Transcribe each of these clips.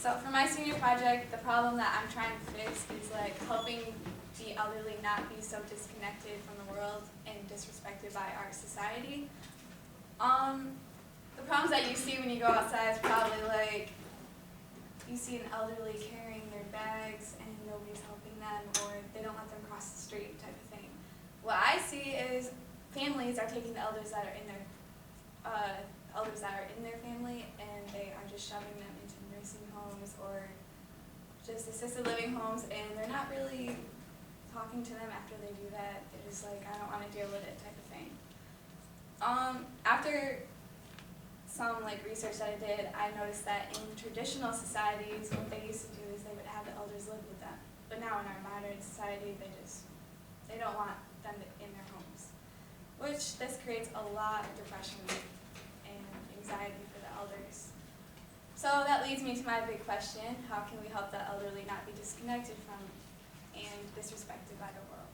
So for my senior project, the problem that I'm trying to fix is like helping the elderly not be so disconnected from the world and disrespected by our society. The problems that you see when you go outside is probably like you see an elderly carrying their bags and nobody's helping them, or they don't let them cross the street type of thing. What I see is families are taking the elders that are in their family, and they are just shoving them into nursing homes or just assisted living homes, and they're not really talking to them after they do that. They're just like, I don't want to deal with it type of thing. After some research that I did, I noticed that in traditional societies, what they used to do is they would have the elders live with them. But now in our modern society, they don't want them in their homes, which this creates a lot of depression and anxiety for the elders. So that leads me to my big question: how can we help the elderly not be disconnected from and disrespected by the world?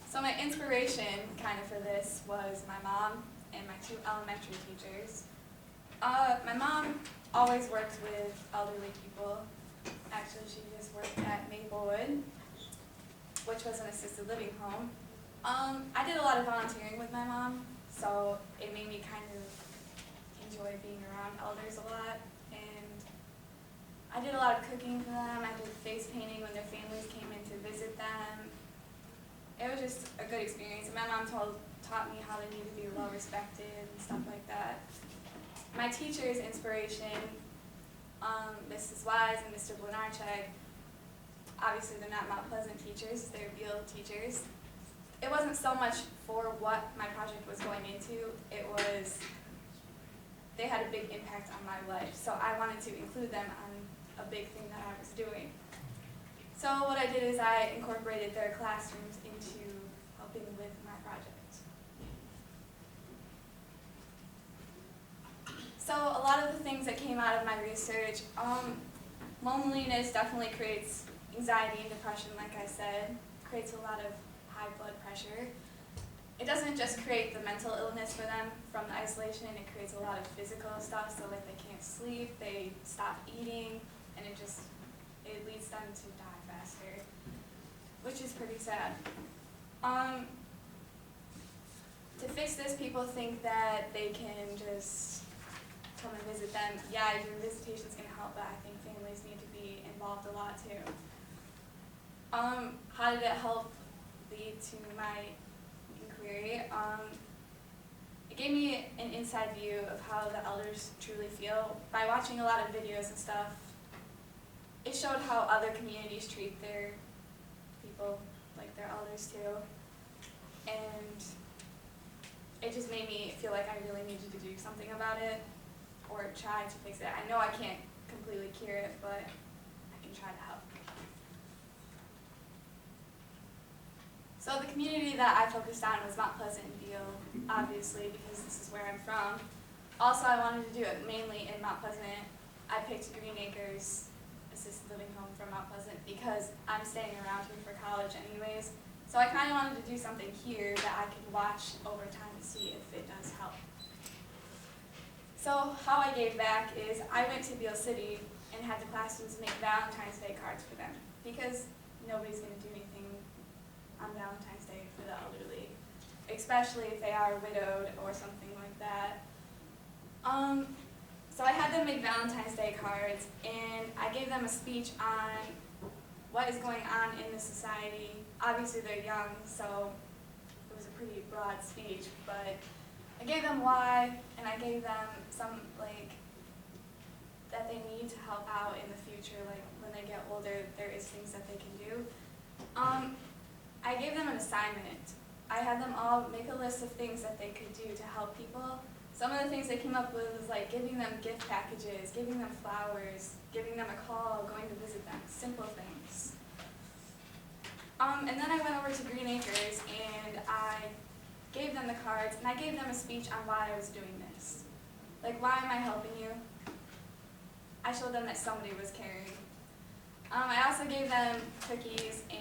So my inspiration for this was my mom and my 2 elementary teachers. My mom always worked with elderly people. Actually, she just worked at Maplewood, which was an assisted living home. I did a lot of volunteering with my mom, so it made me kind of enjoy being around elders a lot. And I did a lot of cooking for them. I did face painting when their families came in to visit them. It was just a good experience. And my mom taught me how they need to be well respected and stuff like that. My teacher's inspiration, Mrs. Wise and Mr. Blenarchek, obviously they're not Mount Pleasant teachers, they're Beale teachers. It wasn't so much for what my project was going into, they had a big impact on my life, so I wanted to include them on a big thing that I was doing. So what I did is I incorporated their classrooms into helping with my project. So a lot of the things that came out of my research, loneliness definitely creates anxiety and depression, like I said, creates a lot of high blood pressure. It doesn't just create the mental illness for them from the isolation, it creates a lot of physical stuff, so they can't sleep, they stop eating, and it leads them to die faster, which is pretty sad. To fix this, people think that they can just come and visit them. Yeah, your visitation is going to help, but I think families need to be involved a lot too. How did it help lead to my inquiry? It gave me an inside view of how the elders truly feel. By watching a lot of videos and stuff, it showed how other communities treat their people, like their elders too. And it just made me feel like I really needed to do something about it, or try to fix it. I know I can't completely cure it, but I can try to help. So the community that I focused on was Mount Pleasant and Beale, obviously, because this is where I'm from. Also, I wanted to do it mainly in Mount Pleasant. I picked Green Acres Assisted Living Home from Mount Pleasant because I'm staying around here for college anyways. So I kind of wanted to do something here that I could watch over time to see if it does help. So how I gave back is I went to Beale City and had the classrooms make Valentine's Day cards for them, because nobody's going to do anything on Valentine's Day for the elderly, especially if they are widowed or something like that. So I had them make Valentine's Day cards, and I gave them a speech on what is going on in the society. Obviously they're young, so it was a pretty broad speech, but I gave them why, and I gave them some, that they need to help out in the future, when they get older, there is things that they can do. I gave them an assignment. I had them all make a list of things that they could do to help people. Some of the things they came up with was giving them gift packages, giving them flowers, giving them a call, going to visit them, simple things. And then I went over to Green Acres and I gave them the cards and I gave them a speech on why I was doing this. Why am I helping you? I showed them that somebody was caring. I also gave them cookies and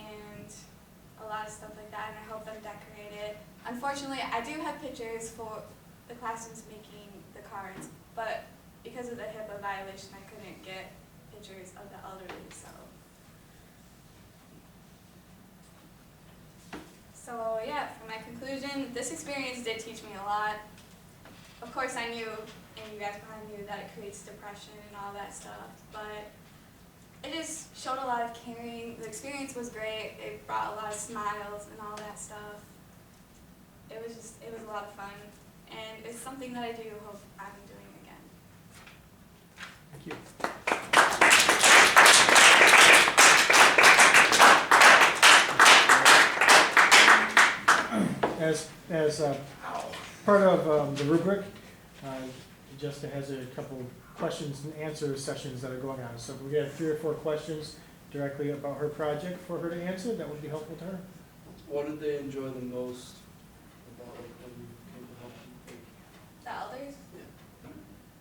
a lot of stuff like that, and I helped them decorate it. Unfortunately, I do have pictures for the classrooms making the cards, but because of the HIPAA violation, I couldn't get pictures of the elderly, So yeah, for my conclusion, this experience did teach me a lot. Of course I knew, and you guys probably knew, that it creates depression and all that stuff, but it just showed a lot of caring. The experience was great. It brought a lot of smiles and all that stuff. It was a lot of fun, and it's something that I do hope I'm doing again. Thank you. As part of the rubric, Jessica has a couple questions and answer sessions that are going on. So if we get 3 or 4 questions directly about her project for her to answer, that would be helpful to her. What did they enjoy the most about it when you came to help them? The elders?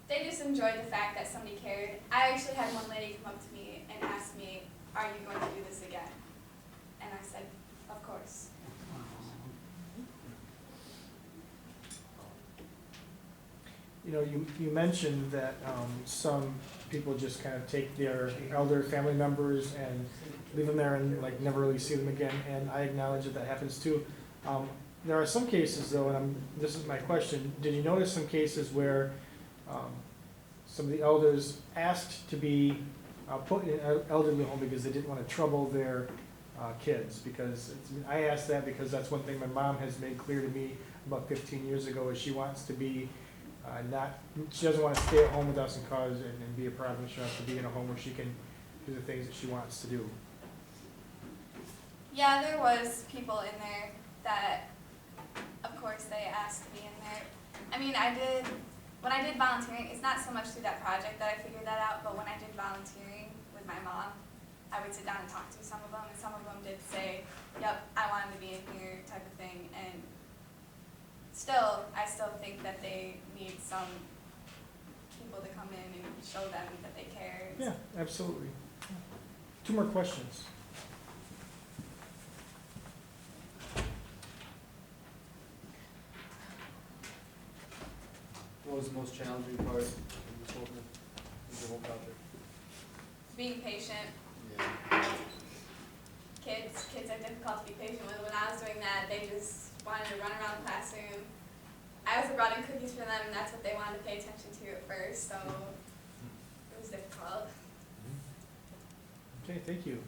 They just enjoyed the fact that somebody cared. I actually had one lady come up to me and ask me, "Are you going to do this again?" And I said, "Of course." You know, you mentioned that some people just kind of take their elder family members and leave them there and like never really see them again, and I acknowledge that that happens too. There are some cases though, and this is my question, did you notice some cases where some of the elders asked to be put in an elderly home because they didn't want to trouble their kids? Because I asked that because that's one thing my mom has made clear to me about 15 years ago, is she wants to be she doesn't want to stay at home with us and cause and be a problem. She wants to be in a home where she can do the things that she wants to do. Yeah, there was people in there that, of course, they asked to be in there. I mean, when I did volunteering, it's not so much through that project that I figured that out, but when I did volunteering with my mom, I would sit down and talk to some of them, and some of them did say, "Yep, I wanted to be in here," type of thing. And I still think that they need some people to come in and show them that they care. Yeah, absolutely. 2 more questions. What was the most challenging part of this whole project? Being patient. Yeah. Kids are difficult to be patient with. When I was doing that, they just wanted to run around the classroom. I also brought in cookies for them, and that's what they wanted to pay attention to at first, so it was difficult. Okay, thank you.